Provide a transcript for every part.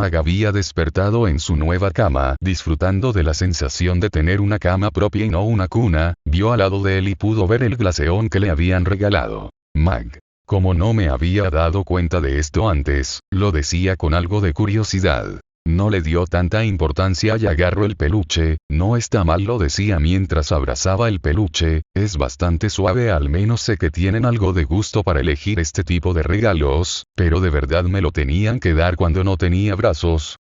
Mag había despertado en su nueva cama, disfrutando de la sensación de tener una cama propia y no una cuna, vio al lado de él y pudo ver el glaseón que le habían regalado. Mag. Como no me había dado cuenta de esto antes, lo decía con algo de curiosidad. No le dio tanta importancia y agarró el peluche, no está mal, lo decía mientras abrazaba el peluche, es bastante suave, al menos sé que tienen algo de gusto para elegir este tipo de regalos, pero de verdad me lo tenían que dar cuando no tenía brazos.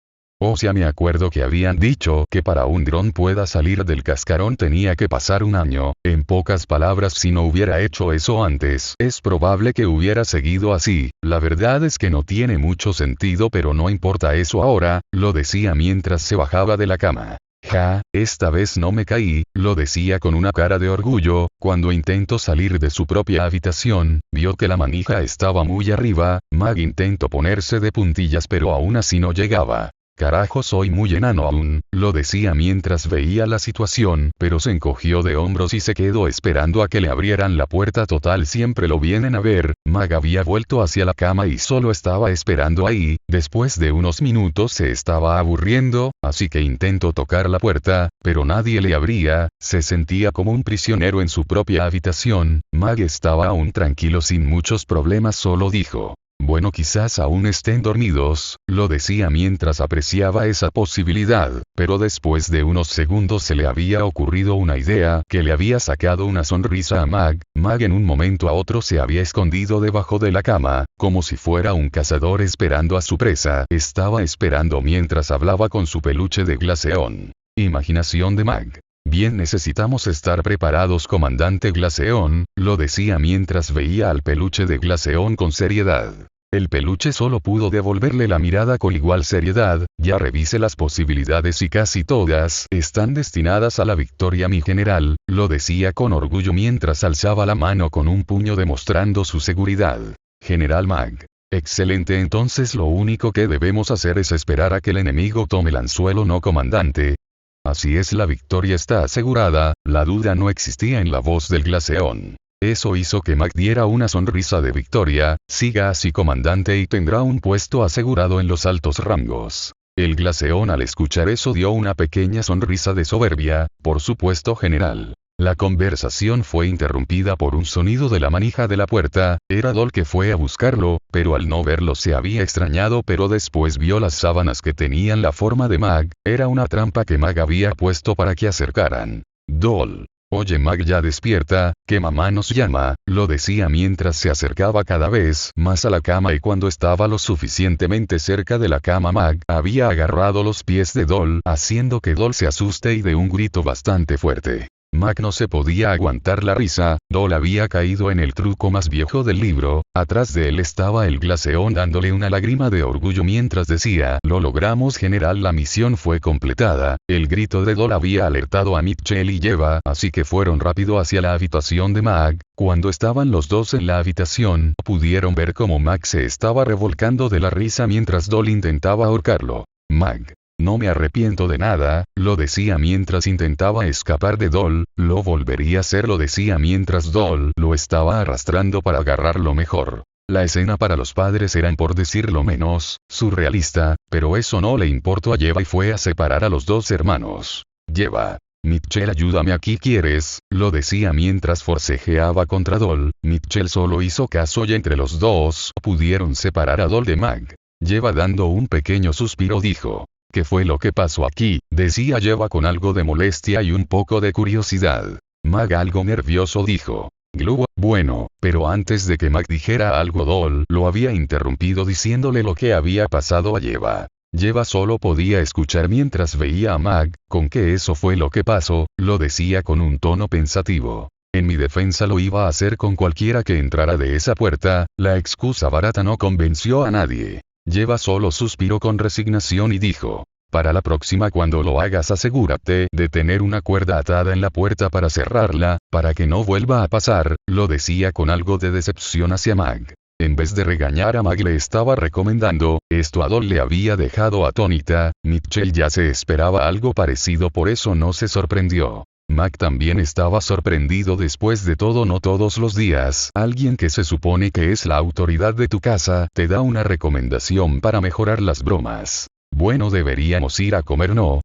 O sea, me acuerdo que habían dicho que para un dron pueda salir del cascarón tenía que pasar un año, en pocas palabras, si no hubiera hecho eso antes, es probable que hubiera seguido así. La verdad es que no tiene mucho sentido, pero no importa eso ahora, lo decía mientras se bajaba de la cama. Ja, esta vez no me caí, lo decía con una cara de orgullo. Cuando intentó salir de su propia habitación, vio que la manija estaba muy arriba. Mag intentó ponerse de puntillas pero aún así no llegaba. Carajo, soy muy enano aún, lo decía mientras veía la situación, pero se encogió de hombros y se quedó esperando a que le abrieran la puerta. Total, siempre lo vienen a ver. Mag había vuelto hacia la cama y solo estaba esperando ahí. Después de unos minutos se estaba aburriendo, así que intentó tocar la puerta, pero nadie le abría. Se sentía como un prisionero en su propia habitación. Mag estaba aún tranquilo sin muchos problemas, solo dijo: bueno, quizás aún estén dormidos, lo decía mientras apreciaba esa posibilidad, pero después de unos segundos se le había ocurrido una idea que le había sacado una sonrisa a Mag. Mag en un momento a otro se había escondido debajo de la cama, como si fuera un cazador esperando a su presa. Estaba esperando mientras hablaba con su peluche de Glaceón. Imaginación de Mag. Bien, necesitamos estar preparados, comandante Glaceón, lo decía mientras veía al peluche de Glaceón con seriedad. El peluche solo pudo devolverle la mirada con igual seriedad. Ya revisé las posibilidades y casi todas están destinadas a la victoria, mi general, lo decía con orgullo mientras alzaba la mano con un puño demostrando su seguridad. General Mag. Excelente, entonces lo único que debemos hacer es esperar a que el enemigo tome el anzuelo, ¿no, comandante? Así es, la victoria está asegurada. La duda no existía en la voz del Glaceón. Eso hizo que Mag diera una sonrisa de victoria. Siga así, comandante, y tendrá un puesto asegurado en los altos rangos. El Glaceón al escuchar eso dio una pequeña sonrisa de soberbia. Por supuesto, general. La conversación fue interrumpida por un sonido de la manija de la puerta. Era Dol, que fue a buscarlo, pero al no verlo se había extrañado, pero después vio las sábanas que tenían la forma de Mag. Era una trampa que Mag había puesto para que acercaran. Dol. Oye, Mag, ya despierta, que mamá nos llama, lo decía mientras se acercaba cada vez más a la cama, y cuando estaba lo suficientemente cerca de la cama, Mag había agarrado los pies de Dol, haciendo que Dol se asuste y de un grito bastante fuerte. Mag no se podía aguantar la risa. Dol había caído en el truco más viejo del libro. Atrás de él estaba el Glaceón dándole una lágrima de orgullo mientras decía: lo logramos, general, la misión fue completada. El grito de Dol había alertado a Mitchell y Yeva, así que fueron rápido hacia la habitación de Mag. Cuando estaban los dos en la habitación, pudieron ver cómo Mag se estaba revolcando de la risa mientras Dol intentaba ahorcarlo. Mag. No me arrepiento de nada, lo decía mientras intentaba escapar de Dol. Lo volvería a hacer, lo decía mientras Dol lo estaba arrastrando para agarrarlo mejor. La escena para los padres era, por decirlo menos, surrealista, pero eso no le importó a Yeva y fue a separar a los dos hermanos. Yeva. Mitchell, ayúdame aquí, ¿quieres? Lo decía mientras forcejeaba contra Dol. Mitchell solo hizo caso y entre los dos pudieron separar a Dol de Mag. Yeva, dando un pequeño suspiro, dijo: ¿qué fue lo que pasó aquí? Decía Yeva con algo de molestia y un poco de curiosidad. Mag, algo nervioso, dijo. Glua, bueno, pero antes de que Mag dijera algo, Dol lo había interrumpido diciéndole lo que había pasado a Yeva. Yeva solo podía escuchar mientras veía a Mag. ¿Con qué eso fue lo que pasó? Lo decía con un tono pensativo. En mi defensa lo iba a hacer con cualquiera que entrara de esa puerta. La excusa barata no convenció a nadie. Yeva solo suspiró con resignación y dijo: para la próxima, cuando lo hagas, asegúrate de tener una cuerda atada en la puerta para cerrarla, para que no vuelva a pasar. Lo decía con algo de decepción hacia Mag. En vez de regañar a Mag, le estaba recomendando. Esto a Dol le había dejado atónita. Mitchell ya se esperaba algo parecido, por eso no se sorprendió. Mag también estaba sorprendido. Después de todo, no todos los días alguien que se supone que es la autoridad de tu casa te da una recomendación para mejorar las bromas. Bueno, deberíamos ir a comer, ¿no?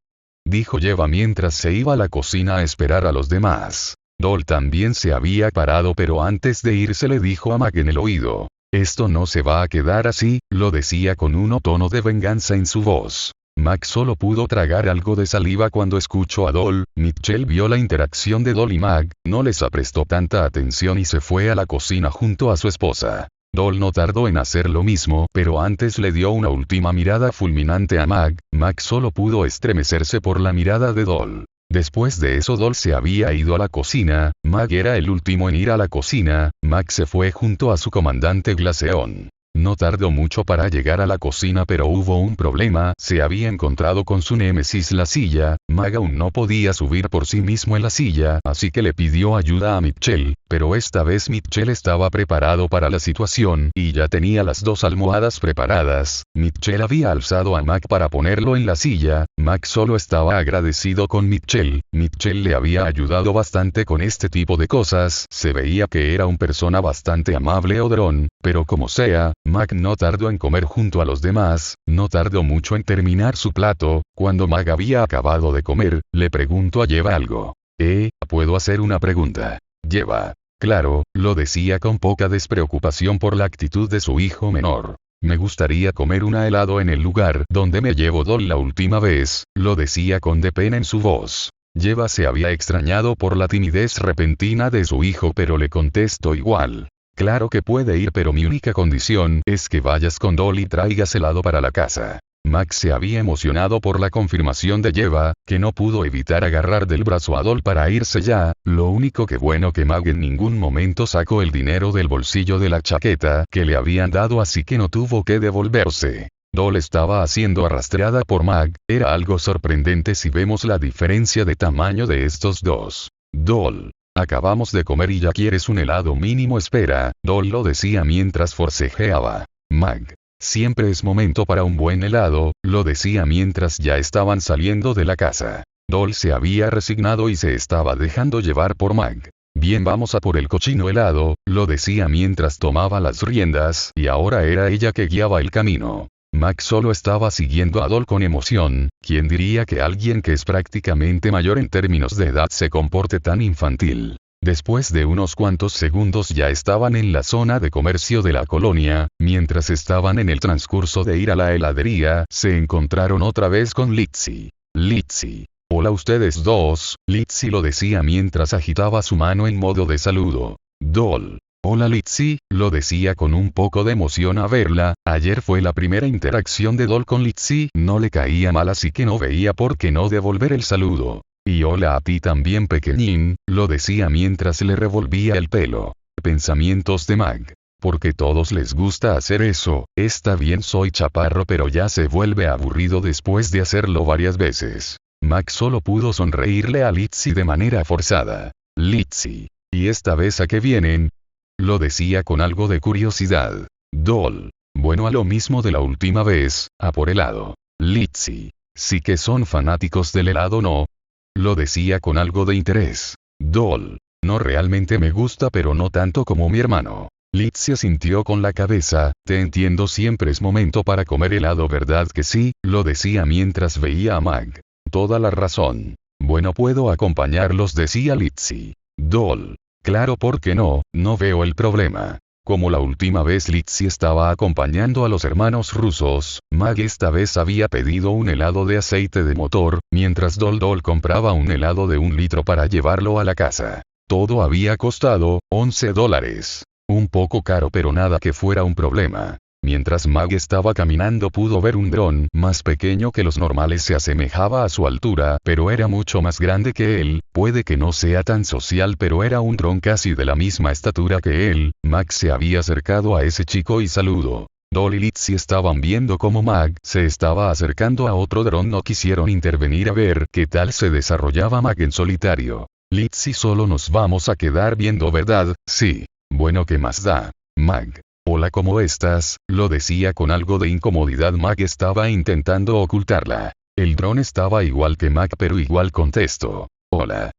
Dijo Eva mientras se iba a la cocina a esperar a los demás. Doll también se había parado, pero antes de irse le dijo a Mag en el oído. Esto no se va a quedar así, lo decía con un tono de venganza en su voz. Mag solo pudo tragar algo de saliva cuando escuchó a Doll. Mitchell vio la interacción de Doll y Mag, no les prestó tanta atención y se fue a la cocina junto a su esposa. Doll no tardó en hacer lo mismo, pero antes le dio una última mirada fulminante a Mag. Mag solo pudo estremecerse por la mirada de Doll. Después de eso Doll se había ido a la cocina. Mag era el último en ir a la cocina. Mag se fue junto a su comandante Glaceon. No tardó mucho para llegar a la cocina, pero hubo un problema. Se había encontrado con su némesis, la silla. Mag aún no podía subir por sí mismo en la silla, así que le pidió ayuda a Mitchell, pero esta vez Mitchell estaba preparado para la situación y ya tenía las 2 almohadas preparadas. Mitchell había alzado a Mag para ponerlo en la silla. Mag solo estaba agradecido con Mitchell. Mitchell le había ayudado bastante con este tipo de cosas. Se veía que era una persona bastante amable Odrón, pero como sea, Mag no tardó en comer junto a los demás. No tardó mucho en terminar su plato. Cuando Mag había acabado de comer, le preguntó a Eva algo. ¿Puedo hacer una pregunta? Eva. Claro, lo decía con poca despreocupación por la actitud de su hijo menor. Me gustaría comer un helado en el lugar donde me llevó Doll la última vez, lo decía con de pena en su voz. Eva se había extrañado por la timidez repentina de su hijo, pero le contestó igual. Claro que puede ir, pero mi única condición es que vayas con Doll y traigas helado para la casa. Max se había emocionado por la confirmación de Eva, que no pudo evitar agarrar del brazo a Doll para irse ya. Lo único que bueno que Mag en ningún momento sacó el dinero del bolsillo de la chaqueta que le habían dado, así que no tuvo que devolverse. Doll estaba siendo arrastrada por Mag. Era algo sorprendente si vemos la diferencia de tamaño de estos dos. Doll. Acabamos de comer y ya quieres un helado mínimo. Espera, Doll lo decía mientras forcejeaba. Mag. Siempre es momento para un buen helado, lo decía mientras ya estaban saliendo de la casa. Doll se había resignado y se estaba dejando llevar por Mag. Bien, vamos a por el cochino helado, lo decía mientras tomaba las riendas y ahora era ella que guiaba el camino. Mag solo estaba siguiendo a Doll con emoción. ¿Quién diría que alguien que es prácticamente mayor en términos de edad se comporte tan infantil? Después de unos cuantos segundos ya estaban en la zona de comercio de la colonia. Mientras estaban en el transcurso de ir a la heladería, se encontraron otra vez con Litzy. Litzy. Hola ustedes dos, Litzy lo decía mientras agitaba su mano en modo de saludo. Doll. Hola Litzy, lo decía con un poco de emoción a verla. Ayer fue la primera interacción de Doll con Litzy. No le caía mal, así que no veía por qué no devolver el saludo. Y hola a ti también, pequeñín, lo decía mientras le revolvía el pelo. Pensamientos de Mag. Porque todos les gusta hacer eso. Está bien, soy chaparro, pero ya se vuelve aburrido después de hacerlo varias veces. Mag solo pudo sonreírle a Litzy de manera forzada. Litzy. ¿Y esta vez a qué vienen? Lo decía con algo de curiosidad. Doll. Bueno, a lo mismo de la última vez, a por helado. Litzy. Sí que son fanáticos del helado, ¿no? Lo decía con algo de interés. Doll. No, realmente me gusta, pero no tanto como mi hermano. Litzy asintió con la cabeza. Te entiendo, siempre es momento para comer helado, ¿verdad que sí? Lo decía mientras veía a Mag. Toda la razón. Bueno, puedo acompañarlos, decía Litzy. Doll. Claro, ¿por qué no? No veo el problema. Como la última vez Litzy estaba acompañando a los hermanos rusos, Mag esta vez había pedido un helado de aceite de motor, mientras Doll compraba un helado de 1 litro para llevarlo a la casa. Todo había costado $11. Un poco caro, pero nada que fuera un problema. Mientras Mag estaba caminando pudo ver un dron más pequeño que los normales. Se asemejaba a su altura, pero era mucho más grande que él. Puede que no sea tan social, pero era un dron casi de la misma estatura que él. Mag se había acercado a ese chico y saludó. Doll y Litzy estaban viendo cómo Mag se estaba acercando a otro dron. No quisieron intervenir a ver qué tal se desarrollaba Mag en solitario. Litzy, solo nos vamos a quedar viendo, ¿verdad? Sí. Bueno, ¿qué más da? Mag. Hola, ¿cómo estás? Lo decía con algo de incomodidad. Mag estaba intentando ocultarla. El dron estaba igual que Mag, pero igual contestó. Hola.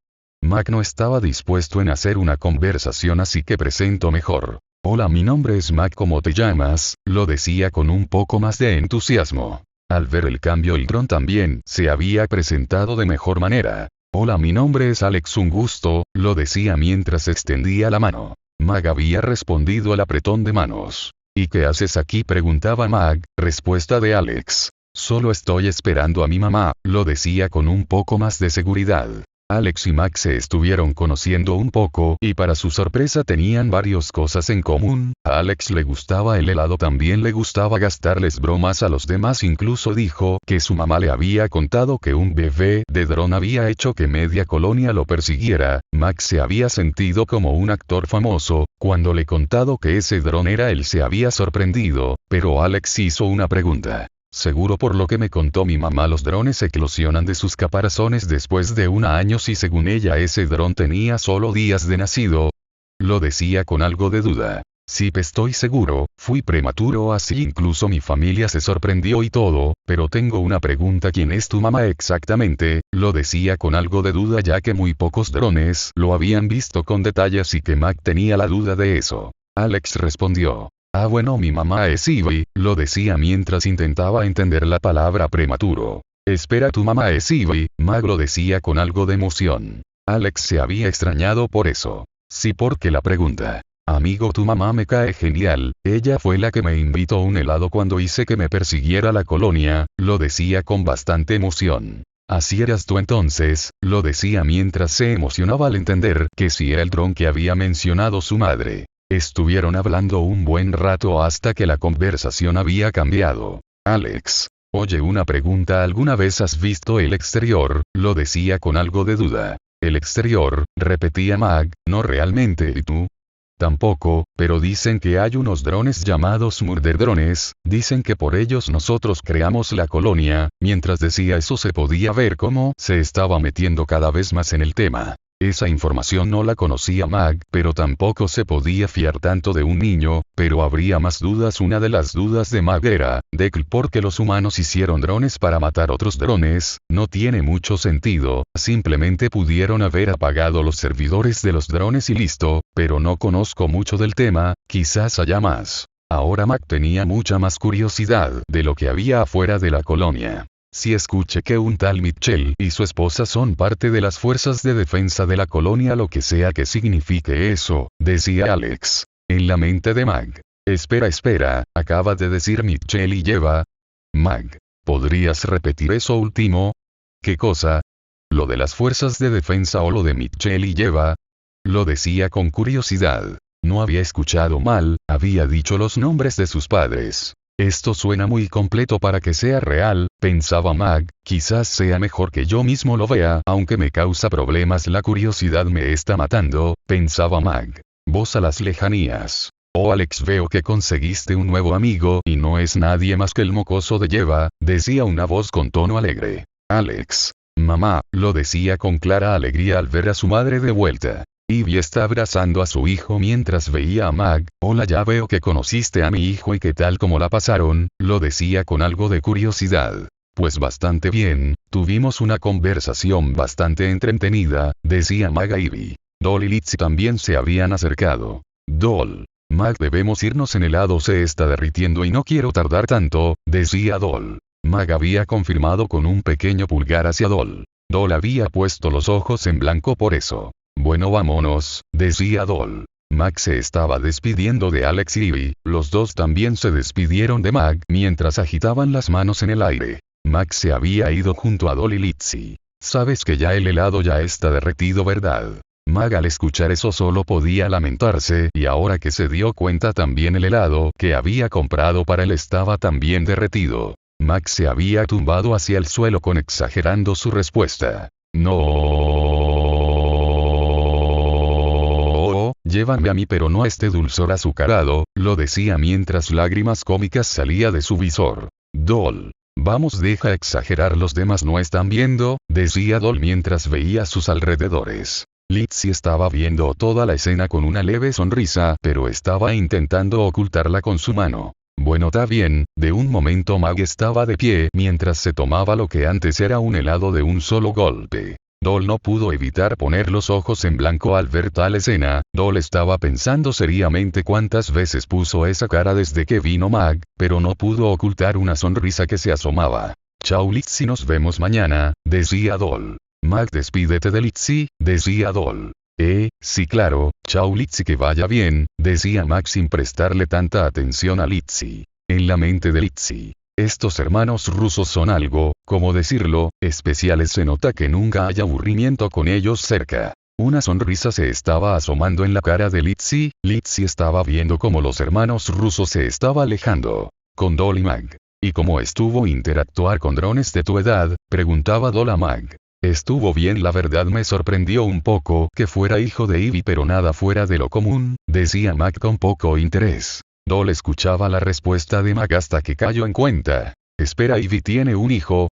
Mag no estaba dispuesto en hacer una conversación, así que presentó mejor. Hola, mi nombre es Mag, ¿cómo te llamas? Lo decía con un poco más de entusiasmo. Al ver el cambio, el dron también se había presentado de mejor manera. Hola, mi nombre es Alex, un gusto, lo decía mientras extendía la mano. Mag había respondido al apretón de manos. ¿Y qué haces aquí?, preguntaba Mag. Respuesta de Alex. Solo estoy esperando a mi mamá, lo decía con un poco más de seguridad. Alex y Mag se estuvieron conociendo un poco, y para su sorpresa tenían varias cosas en común. A Alex le gustaba el helado, también le gustaba gastarles bromas a los demás, incluso dijo que su mamá le había contado que un bebé de dron había hecho que media colonia lo persiguiera. Mag se había sentido como un actor famoso. Cuando le contado que ese dron era él, se había sorprendido, pero Alex hizo una pregunta. Seguro por lo que me contó mi mamá, los drones eclosionan de sus caparazones después de 1 año, y según ella ese dron tenía solo días de nacido. Lo decía con algo de duda. Sí, estoy seguro, fui prematuro, así incluso mi familia se sorprendió y todo, pero tengo una pregunta, ¿quién es tu mamá exactamente? Lo decía con algo de duda, ya que muy pocos drones lo habían visto con detalle, así que Mag tenía la duda de eso. Alex respondió. Ah, bueno, mi mamá es Ivy, lo decía mientras intentaba entender la palabra prematuro. Espera, ¿tu mamá es Ivy? Mag lo decía con algo de emoción. Alex se había extrañado por eso. Sí, porque la pregunta. Amigo, tu mamá me cae genial, ella fue la que me invitó un helado cuando hice que me persiguiera la colonia, lo decía con bastante emoción. Así eras tú entonces, lo decía mientras se emocionaba al entender que sí era el dron que había mencionado su madre. Estuvieron hablando un buen rato hasta que la conversación había cambiado. Alex. Oye, una pregunta, ¿alguna vez has visto el exterior? Lo decía con algo de duda. El exterior, repetía Mag, no realmente, ¿y tú? Tampoco, pero dicen que hay unos drones llamados Murder Drones, dicen que por ellos nosotros creamos la colonia. Mientras decía eso se podía ver cómo se estaba metiendo cada vez más en el tema. Esa información no la conocía Mag, pero tampoco se podía fiar tanto de un niño, pero habría más dudas. Una de las dudas de Mag era, ¿por qué los humanos hicieron drones para matar otros drones? No tiene mucho sentido, simplemente pudieron haber apagado los servidores de los drones y listo, pero no conozco mucho del tema, quizás haya más. Ahora Mag tenía mucha más curiosidad de lo que había afuera de la colonia. Si escuché que un tal Mitchell y su esposa son parte de las fuerzas de defensa de la colonia, lo que sea que signifique eso, decía Alex. En la mente de Mag. Espera, acaba de decir Mitchell y lleva. Mag. ¿Podrías repetir eso último? ¿Qué cosa? ¿Lo de las fuerzas de defensa o lo de Mitchell y lleva? Lo decía con curiosidad. No había escuchado mal, había dicho los nombres de sus padres. Esto suena muy completo para que sea real, pensaba Mag, quizás sea mejor que yo mismo lo vea, aunque me causa problemas, la curiosidad me está matando, pensaba Mag. Voz a las lejanías. Oh Alex, veo que conseguiste un nuevo amigo y no es nadie más que el mocoso de Yeva, decía una voz con tono alegre. Alex. Mamá, lo decía con clara alegría al ver a su madre de vuelta. Ivy está abrazando a su hijo mientras veía a Mag. Hola, ya veo que conociste a mi hijo y qué tal, cómo la pasaron, lo decía con algo de curiosidad. Pues bastante bien, tuvimos una conversación bastante entretenida, decía Mag a Ivy. Doll y Lizzie también se habían acercado. Doll. Mag, debemos irnos, en helado se está derritiendo y no quiero tardar tanto, decía Doll. Mag había confirmado con un pequeño pulgar hacia Doll. Doll había puesto los ojos en blanco por eso. Bueno, vámonos, decía Doll. Mag se estaba despidiendo de Alex y Ivy, los dos también se despidieron de Mag mientras agitaban las manos en el aire. Mag se había ido junto a Doll y Lizzie. Sabes que ya el helado ya está derretido, ¿verdad? Mag al escuchar eso solo podía lamentarse, y ahora que se dio cuenta también el helado que había comprado para él estaba también derretido. Mag se había tumbado hacia el suelo con exagerando su respuesta. No. Llévame a mí, pero no este dulzor azucarado, lo decía mientras lágrimas cómicas salía de su visor. Doll. Vamos, deja exagerar, los demás no están viendo, decía Doll mientras veía a sus alrededores. Lizzie estaba viendo toda la escena con una leve sonrisa, pero estaba intentando ocultarla con su mano. Bueno, está bien. De un momento Mag estaba de pie mientras se tomaba lo que antes era un helado de un solo golpe. Dol no pudo evitar poner los ojos en blanco al ver tal escena. Dol estaba pensando seriamente cuántas veces puso esa cara desde que vino Mag, pero no pudo ocultar una sonrisa que se asomaba. Chao Litzy, nos vemos mañana, decía Dol. Mag, despídete de Litzy, decía Dol. Sí claro, chao Litzy, que vaya bien, decía Mag sin prestarle tanta atención a Litzy. En la mente de Litzy, estos hermanos rusos son algo, ¿cómo decirlo?, especiales. Se nota que nunca hay aburrimiento con ellos cerca. Una sonrisa se estaba asomando en la cara de Litzy. Litzy estaba viendo cómo los hermanos rusos se estaba alejando. Con Dol y Mag. ¿Y cómo estuvo interactuar con drones de tu edad?, preguntaba Dol a Mag. Estuvo bien, la verdad me sorprendió un poco que fuera hijo de Ivy, pero nada fuera de lo común, decía Mag con poco interés. Dol escuchaba la respuesta de Mag hasta que cayó en cuenta. ¿Espera, Ivy tiene un hijo?,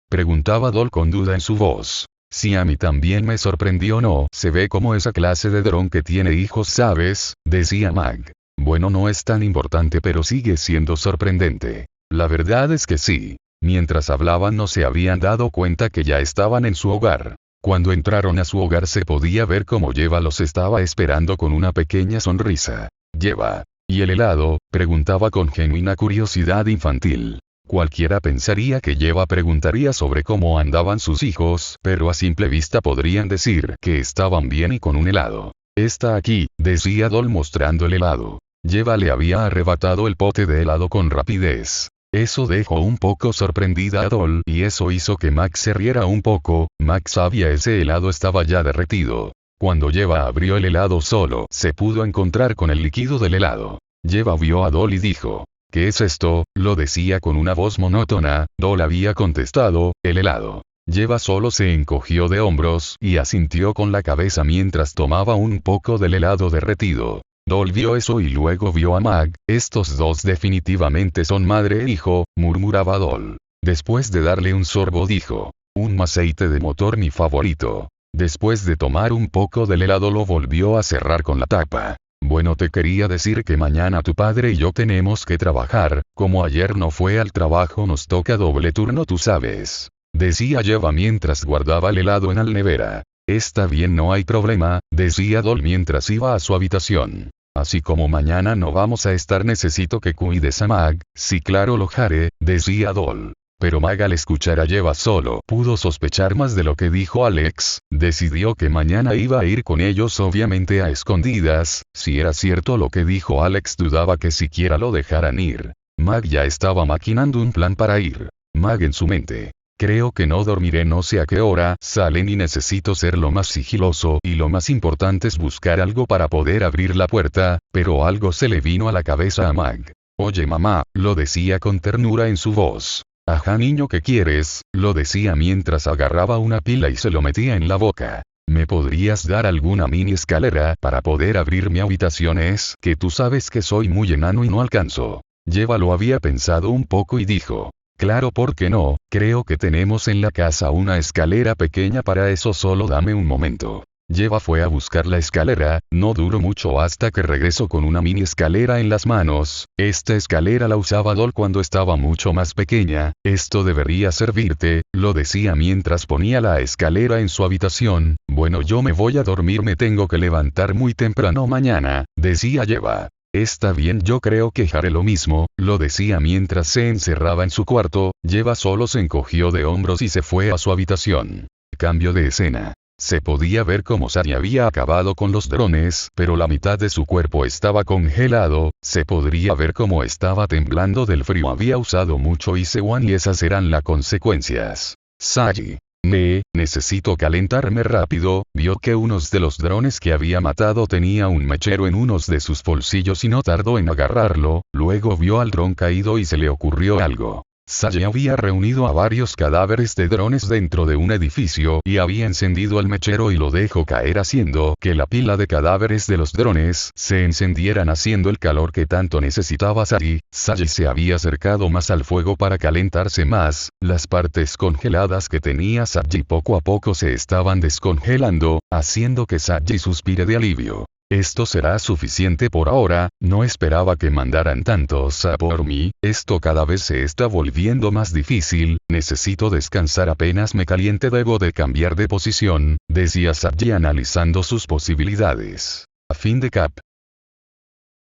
preguntaba Dol con duda en su voz. Sí, a mí también me sorprendió. No se ve como esa clase de dron que tiene hijos, ¿sabes?, decía Mag. Bueno, no es tan importante, pero sigue siendo sorprendente. La verdad es que sí. Mientras hablaban no se habían dado cuenta que ya estaban en su hogar. Cuando entraron a su hogar se podía ver cómo Yeva los estaba esperando con una pequeña sonrisa. Yeva. ¿Y el helado?, preguntaba con genuina curiosidad infantil. Cualquiera pensaría que Yeva preguntaría sobre cómo andaban sus hijos, pero a simple vista podrían decir que estaban bien y con un helado. Está aquí, decía Dol mostrando el helado. Yeva le había arrebatado el pote de helado con rapidez. Eso dejó un poco sorprendida a Dol y eso hizo que Max se riera un poco. Max sabía ese helado estaba ya derretido. Cuando Yeva abrió el helado solo se pudo encontrar con el líquido del helado. Yeva vio a Dol y dijo: ¿qué es esto?, lo decía con una voz monótona. Dol había contestado: el helado. Yeva solo se encogió de hombros y asintió con la cabeza mientras tomaba un poco del helado derretido. Dol vio eso y luego vio a Mag. Estos dos definitivamente son madre e hijo, murmuraba Dol. Después de darle un sorbo dijo: un aceite de motor, mi favorito. Después de tomar un poco del helado lo volvió a cerrar con la tapa. Bueno, te quería decir que mañana tu padre y yo tenemos que trabajar. Como ayer no fue al trabajo nos toca doble turno, tú sabes, decía Yeva mientras guardaba el helado en la nevera. Está bien, no hay problema, decía Dol mientras iba a su habitación. Así como mañana no vamos a estar, necesito que cuides a Mag. Sí claro, lo haré, decía Dol. Pero Mag, al escuchar a Yeva solo pudo sospechar más de lo que dijo Alex. Decidió que mañana iba a ir con ellos, obviamente a escondidas. Si era cierto lo que dijo Alex, dudaba que siquiera lo dejaran ir. Mag ya estaba maquinando un plan para ir. Mag en su mente: creo que no dormiré, no sé a qué hora salen y necesito ser lo más sigiloso y lo más importante es buscar algo para poder abrir la puerta. Pero algo se le vino a la cabeza a Mag. Oye mamá, lo decía con ternura en su voz. Ajá niño, ¿qué quieres?, lo decía mientras agarraba una pila y se lo metía en la boca. ¿Me podrías dar alguna mini escalera para poder abrir mi habitación? Es que tú sabes que soy muy enano y no alcanzo. Yeva lo había pensado un poco y dijo: claro, ¿por qué no? Creo que tenemos en la casa una escalera pequeña para eso, solo dame un momento. Yeva fue a buscar la escalera. No duró mucho hasta que regresó con una mini escalera en las manos. Esta escalera la usaba Dol cuando estaba mucho más pequeña. Esto debería servirte, lo decía mientras ponía la escalera en su habitación. Bueno, yo me voy a dormir, me tengo que levantar muy temprano mañana, decía Yeva. Está bien, yo creo que haré lo mismo, lo decía mientras se encerraba en su cuarto. Yeva solo se encogió de hombros y se fue a su habitación. Cambio de escena. Se podía ver cómo Sari había acabado con los drones, pero la mitad de su cuerpo estaba congelado. Se podría ver cómo estaba temblando del frío, había usado mucho Isewan y esas eran las consecuencias. Sari. Necesito calentarme rápido. Vio que uno de los drones que había matado tenía un mechero en uno de sus bolsillos y no tardó en agarrarlo. Luego vio al dron caído y se le ocurrió algo. Sage había reunido a varios cadáveres de drones dentro de un edificio y había encendido el mechero y lo dejó caer, haciendo que la pila de cadáveres de los drones se encendieran, haciendo el calor que tanto necesitaba Sage. Sage se había acercado más al fuego para calentarse más. Las partes congeladas que tenía Sage poco a poco se estaban descongelando, haciendo que Sage suspire de alivio. Esto será suficiente por ahora, no esperaba que mandaran tantos a por mí, esto cada vez se está volviendo más difícil, necesito descansar apenas me caliente debo de cambiar de posición, decía Saji analizando sus posibilidades. A fin de cap,